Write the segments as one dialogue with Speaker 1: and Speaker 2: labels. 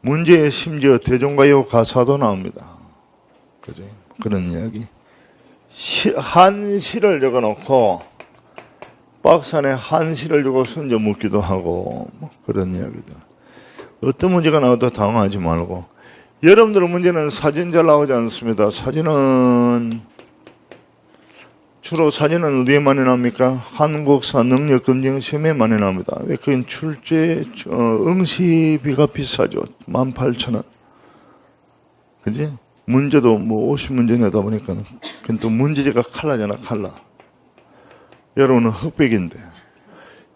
Speaker 1: 문제에 심지어 대종가요 가사도 나옵니다. 그죠? 그런 이야기. 한시를 적어놓고 박스 안에 한시를 주고 손져 묻기도 하고 뭐 그런 이야기들. 어떤 문제가 나와도 당황하지 말고. 여러분들의 문제는 사진 잘 나오지 않습니다. 주로 사진은 어디에 많이 나옵니까? 한국사 능력검정 시험에 많이 나옵니다. 왜? 그건 응시비가 비싸죠. 18,000원. 그지? 문제도 뭐 50문제 내다 보니까 그건 또 문제지가 칼라잖아, 칼라. 여러분은 흑백인데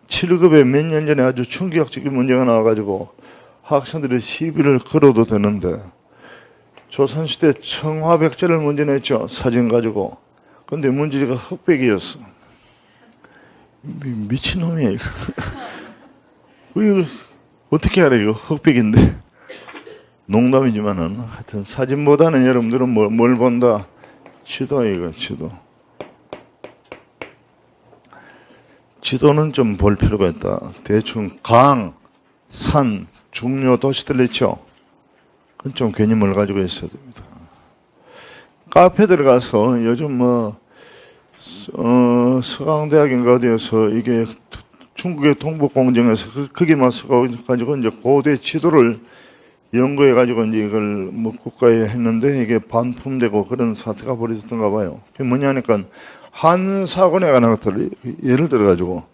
Speaker 1: 7급에 몇 년 전에 아주 충격적인 문제가 나와가지고 학생들이 시비를 걸어도 되는데 조선시대 청화백제를 문제 냈죠. 사진 가지고. 근데 문제지가 흑백이었어. 미친놈이야 이거. 이거 어떻게 알아 이거 흑백인데. 농담이지만은 하여튼 사진보다는 여러분들은 뭘 본다? 지도 이거 지도. 지도는 좀 볼 필요가 있다. 대충 강, 산, 중요 도시들 있죠. 그건 좀 개념을 가지고 있어야 됩니다. 카페 들어가서 요즘 서강대학인가 어디에서 이게 중국의 동북공정에서 거기 가지고 이제 고대 지도를 연구해가지고 이제 이걸 뭐 국가에 했는데 이게 반품되고 그런 사태가 벌어졌던가 봐요. 그게 뭐냐니까 한사관에 관한 것들을 예를 들어가지고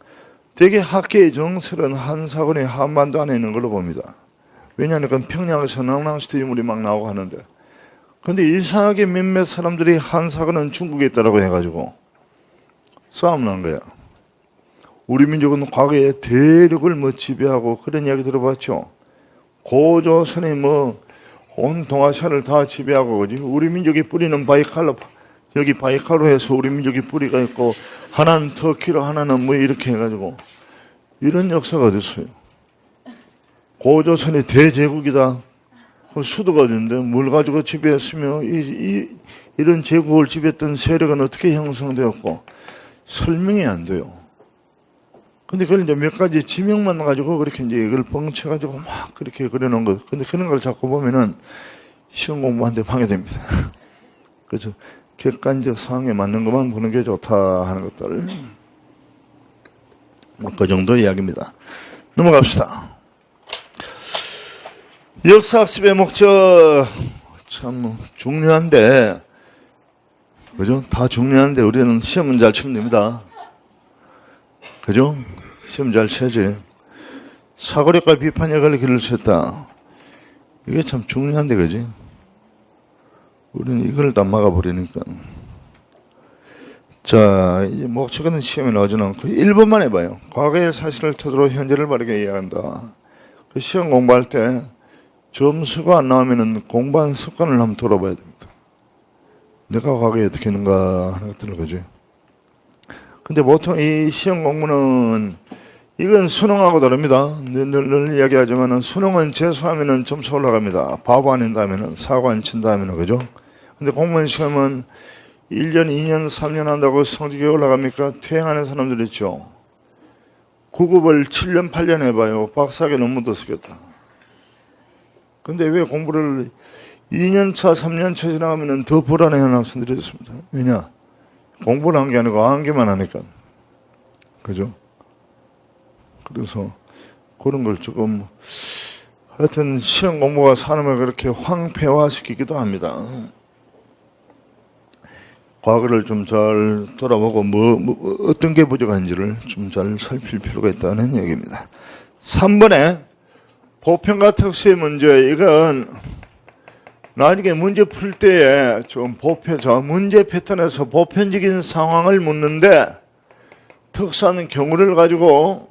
Speaker 1: 되게 학계의 정설은 한사관이 한반도 안에 있는 걸로 봅니다. 왜냐하니까 평양에서 낭랑시대 유물이 막 나오고 하는데 근데 이상하게 몇몇 사람들이 한사관은 중국에 있다라고 해가지고 싸움 난 거야. 우리 민족은 과거에 대륙을 뭐 지배하고 그런 이야기 들어봤죠. 고조선이 온 동아시아를 다 지배하고 그지. 우리 민족이 뿌리는 바이칼로 여기 바이칼로에서 우리 민족이 뿌리가 있고 하나는 터키로 하나는 뭐 이렇게 해가지고 이런 역사가 어딨어요. 고조선이 대제국이다. 수도가 어딘데 뭘 가지고 지배했으며 이런 제국을 지배했던 세력은 어떻게 형성되었고 설명이 안 돼요. 근데 그걸 이제 몇 가지 지명만 가지고 그렇게 이제 이걸 뻥쳐가지고 막 그렇게 그려놓은 거. 근데 그런 걸 자꾸 보면은 시험 공부하는데 방해됩니다. 그래서 객관적 상황에 맞는 것만 보는 게 좋다 하는 것들. 뭐 그 정도 이야기입니다. 넘어갑시다. 역사학습의 목적 참 중요한데, 그죠? 다 중요한데 우리는 시험은 잘 치면 됩니다. 그죠? 시험 잘 쳐야지. 사고력과 비판력을 길을 쳤다. 이게 참 중요한데, 그지? 우리는 이걸 다 막아버리니까. 자, 이제 목적은 시험에 나오지는 않고 1번만 해봐요. 과거의 사실을 토대로 현재를 바르게 이해한다. 그 시험 공부할 때 점수가 안 나오면은 공부한 습관을 한번 돌아봐야 됩니다. 내가 과거에 어떻게 했는가 하는 것들을, 그지? 근데 보통 이 시험 공부는 이건 수능하고 다릅니다. 늘 이야기하지만은 수능은 재수하면은 점수 올라갑니다. 바보 아닌다면은 사고 안 친다면은, 그죠? 근데 공무원 시험은 1년, 2년, 3년 한다고 성적이 올라갑니까? 퇴행하는 사람들 있죠. 9급을 7년, 8년 해봐요. 박사학위 논문도 쓰겠다. 근데 왜 공부를 2년 차, 3년 차 지나가면은 더 불안해하는 학생들이 있습니다. 왜냐? 공부를 한 게 아니고 안 하기만 하니까. 그죠? 그래서 그런 걸 조금 하여튼 시험 공부가 사람을 그렇게 황폐화시키기도 합니다. 과거를 좀 잘 돌아보고 어떤 게 부족한지를 좀 잘 살필 필요가 있다는 얘기입니다. 3번에 보편과 특수의 문제, 이건 나중에 문제 풀 때에 좀 문제 패턴에서 보편적인 상황을 묻는데 특수한 경우를 가지고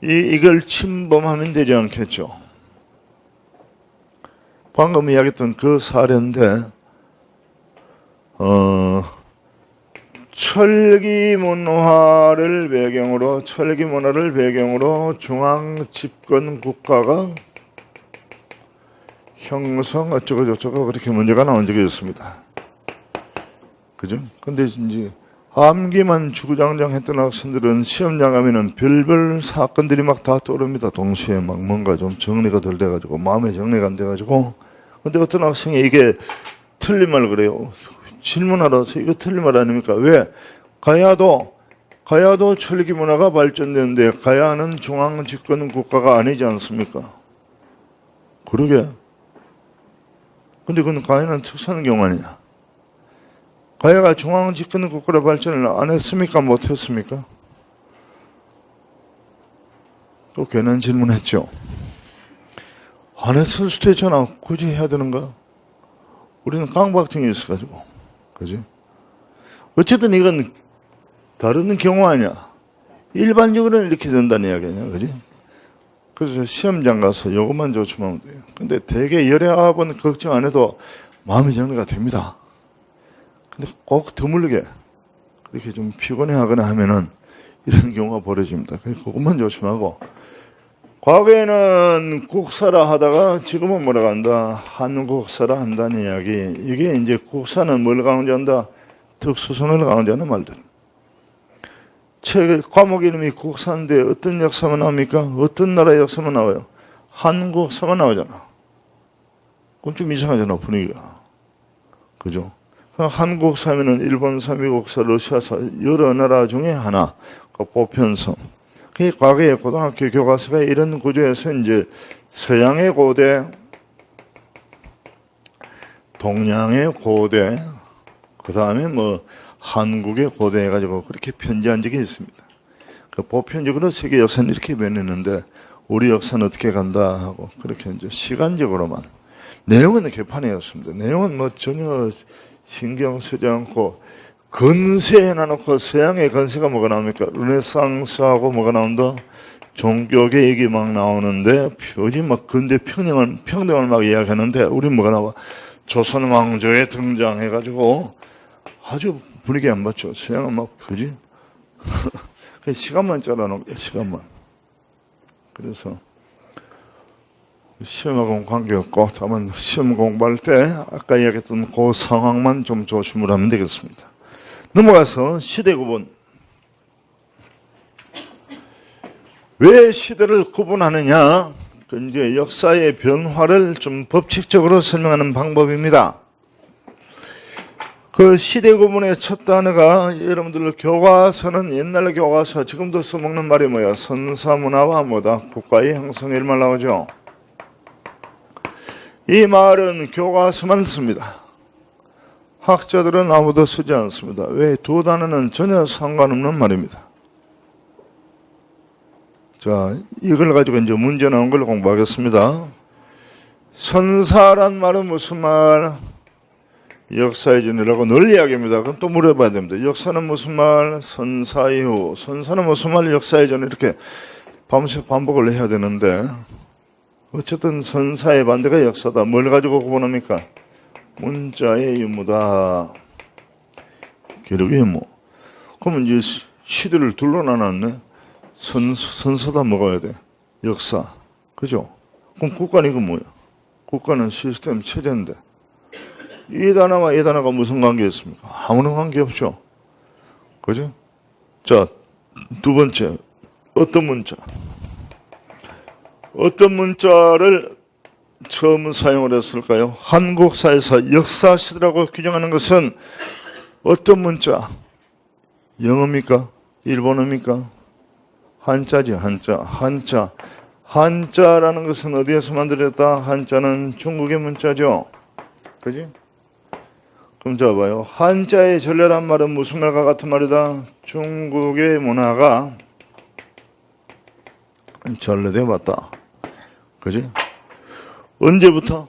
Speaker 1: 이걸 침범하면 되지 않겠죠. 방금 이야기했던 그 사례인데 철기 문화를 배경으로 중앙 집권 국가가 형성 어쩌고 저쩌고 그렇게 문제가 나온 적이 있습니다. 그죠? 근데 이제 암기만 주구장창했던 학생들은 시험 나가면은 별별 사건들이 막 다 떠오릅니다. 동시에 막 뭔가 좀 정리가 덜 돼가지고 마음에 정리가 안 돼가지고. 근데 어떤 학생이 이게 틀린 말 그래요. 질문하러서 이거 틀린 말 아닙니까? 왜? 가야도 철기 문화가 발전되는데 가야는 중앙 집권 국가가 아니지 않습니까? 그러게. 근데 그건 가야는 특수한 경우 아니냐? 가야가 중앙 집권 국가로 발전을 안 했습니까? 못 했습니까? 또 괜한 질문했죠. 안 했을 수도 있잖아. 굳이 해야 되는가? 우리는 강박증이 있어가지고. 그지? 어쨌든 이건 다른 경우 아니야. 일반적으로는 이렇게 된다는 이야기 아니야. 그지? 그래서 시험장 가서 요것만 조심하면 돼요. 근데 되게 열애학은 걱정 안 해도 마음이 정리가 됩니다. 근데 꼭 드물게 그렇게 좀 피곤해 하거나 하면은 이런 경우가 벌어집니다. 그것만 조심하고. 과거에는 국사라 하다가 지금은 뭐라고 한다? 한국사라 한다는 이야기. 이게 이제 국사는 뭘 강조한다? 특수성을 강조하는 말들. 책 과목 이름이 국사인데 어떤 역사만 나옵니까? 어떤 나라의 역사만 나와요? 한국사만 나오잖아. 그건 좀 이상하잖아, 분위기가. 그죠? 한국사면은 일본사, 미국사, 러시아사 여러 나라 중에 하나, 그 보편성. 그 과거의 고등학교 교과서가 이런 구조에서 이제 서양의 고대, 동양의 고대, 그 다음에 뭐 한국의 고대 해가지고 그렇게 편지한 적이 있습니다. 그 보편적으로 세계 역사는 이렇게 변했는데 우리 역사는 어떻게 간다 하고 그렇게 이제 시간적으로만. 내용은 개판이었습니다. 내용은 뭐 전혀 신경 쓰지 않고 건세 해놔놓고 서양의 건세가 뭐가 나옵니까? 르네상스하고 뭐가 나온다? 종교계 얘기 막 나오는데 표지 막 근대 평등을 막 이야기하는데 우린 뭐가 나와? 조선 왕조에 등장해가지고 아주 분위기 안 맞죠. 서양은 막 표지 시간만 잘라놓은 게 시간만. 그래서 시험하고는 관계없고 다만 시험 공부할 때 아까 이야기했던 그 상황만 좀 조심을 하면 되겠습니다. 넘어가서 시대 구분. 왜 시대를 구분하느냐? 그 이제 역사의 변화를 좀 법칙적으로 설명하는 방법입니다. 그 시대 구분의 첫 단어가 여러분들 교과서는 옛날 교과서 지금도 써먹는 말이 뭐야? 선사문화와 뭐다? 국가의 형성 이런 말 나오죠. 이 말은 교과서만 씁니다. 학자들은 아무도 쓰지 않습니다. 왜? 두 단어는 전혀 상관없는 말입니다. 자, 이걸 가지고 이제 문제 나온 걸 공부하겠습니다. 선사란 말은 무슨 말? 역사의 전이라고 늘 이야기합니다. 그럼 또 물어봐야 됩니다. 역사는 무슨 말? 선사 이후. 선사는 무슨 말? 역사의 전. 이렇게 밤새 반복을 해야 되는데 어쨌든 선사의 반대가 역사다. 뭘 가지고 구분합니까? 문자의 유무다. 기록의 유무. 그러면 이제 시대를 둘러 나눴네. 선사다 먹어야 돼. 역사. 그죠? 그럼 국가는 이거 뭐야? 국가는 시스템 체제인데. 이 단어와 이 단어가 무슨 관계 있습니까? 아무런 관계 없죠. 그죠? 자, 두 번째. 어떤 문자? 어떤 문자를 처음 사용을 했을까요? 한국사에서 역사시대라고 규정하는 것은 어떤 문자? 영어입니까? 일본어입니까? 한자지, 한자. 한자라는 것은 어디에서 만들었다? 한자는 중국의 문자죠. 그지? 그럼 자 봐요. 한자의 전례란 말은 무슨 말과 같은 말이다? 중국의 문화가 전래돼 왔다. 그지? 언제부터?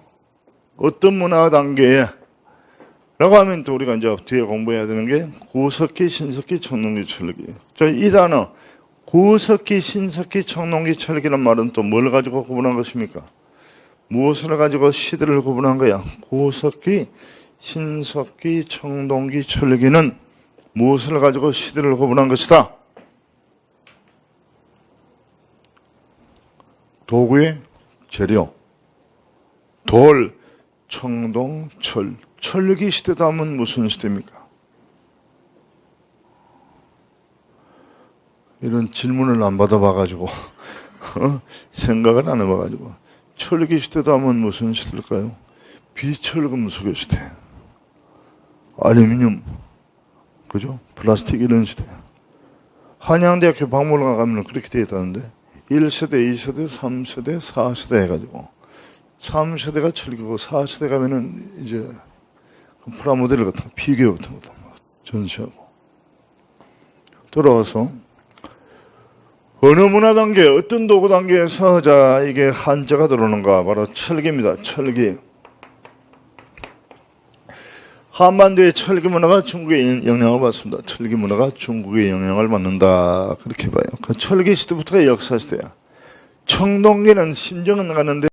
Speaker 1: 어떤 문화 단계에? 라고 하면 또 우리가 이제 뒤에 공부해야 되는 게 구석기, 신석기, 청동기, 철기. 자, 이 단어 구석기, 신석기, 청동기, 철기란 말은 또 뭘 가지고 구분한 것입니까? 무엇을 가지고 시대를 구분한 거야? 구석기, 신석기, 청동기, 철기는 무엇을 가지고 시대를 구분한 것이다? 도구의 재료, 돌, 청동, 철. 철기 시대다 하면 무슨 시대입니까? 이런 질문을 안 받아봐가지고 생각을 안 해봐가지고 철기 시대도 하면 무슨 시대일까요? 비철금속의 시대, 알루미늄, 그죠? 플라스틱 이런 시대. 한양대학교 박물관 가면 그렇게 되어 있다는데 1세대, 2세대, 3세대, 4세대 해가지고 3세대가 철기고 4세대 가면은 이제 프라모델 같은 거, 피규어 같은 것도 전시하고. 돌아와서 어느 문화 단계, 어떤 도구 단계에서 자 이게 한자가 들어오는가? 바로 철기입니다. 철기. 한반도의 철기 문화가 중국의 영향을 받습니다. 철기 문화가 중국의 영향을 받는다. 그렇게 봐요. 그 철기 시대부터가 역사 시대야. 청동기는 신정은 가는데